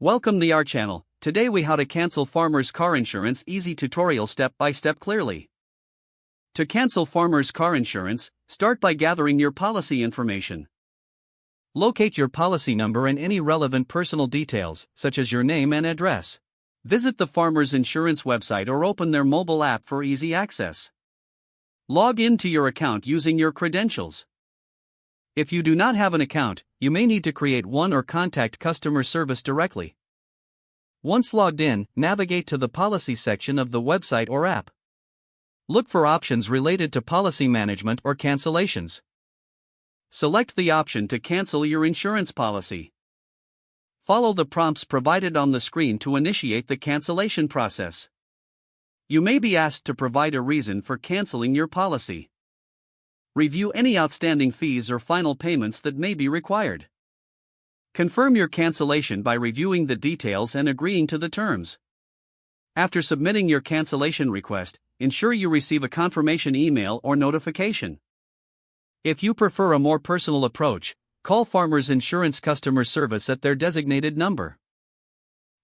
Welcome to our channel. Today we how to cancel farmer's car insurance easy tutorial step by step clearly. To cancel farmer's car insurance, start by gathering your policy information. Locate your policy number and any relevant personal details, such as your name and address. Visit the farmer's insurance website or open their mobile app for easy access. Log in to your account using your credentials. If you do not have an account, you may need to create one or contact customer service directly. Once logged in, navigate to the policy section of the website or app. Look for options related to policy management or cancellations. Select the option to cancel your insurance policy. Follow the prompts provided on the screen to initiate the cancellation process. You may be asked to provide a reason for canceling your policy. Review any outstanding fees or final payments that may be required. Confirm your cancellation by reviewing the details and agreeing to the terms. After submitting your cancellation request, ensure you receive a confirmation email or notification. If you prefer a more personal approach, call Farmers Insurance customer service at their designated number.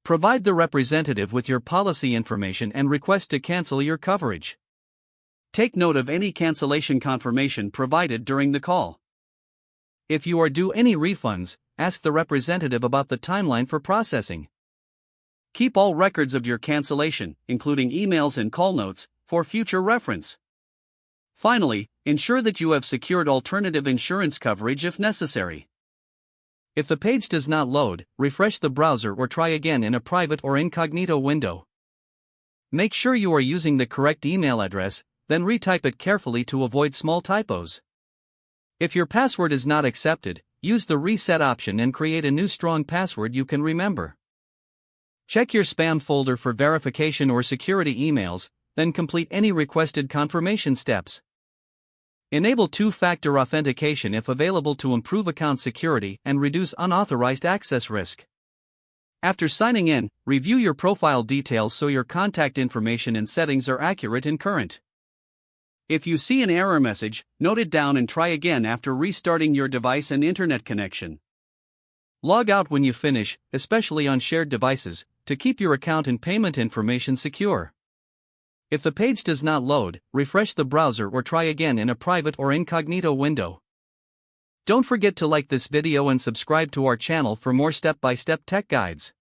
Provide the representative with your policy information and request to cancel your coverage. Take note of any cancellation confirmation provided during the call. If you are due any refunds, ask the representative about the timeline for processing. Keep all records of your cancellation, including emails and call notes, for future reference. Finally, ensure that you have secured alternative insurance coverage if necessary. If the page does not load, refresh the browser or try again in a private or incognito window. Make sure you are using the correct email address, then retype it carefully to avoid small typos. If your password is not accepted, use the reset option and create a new strong password you can remember. Check your spam folder for verification or security emails, then complete any requested confirmation steps. Enable two-factor authentication if available to improve account security and reduce unauthorized access risk. After signing in, review your profile details so your contact information and settings are accurate and current. If you see an error message, note it down and try again after restarting your device and internet connection. Log out when you finish, especially on shared devices, to keep your account and payment information secure. If the page does not load, refresh the browser or try again in a private or incognito window. Don't forget to like this video and subscribe to our channel for more step-by-step tech guides.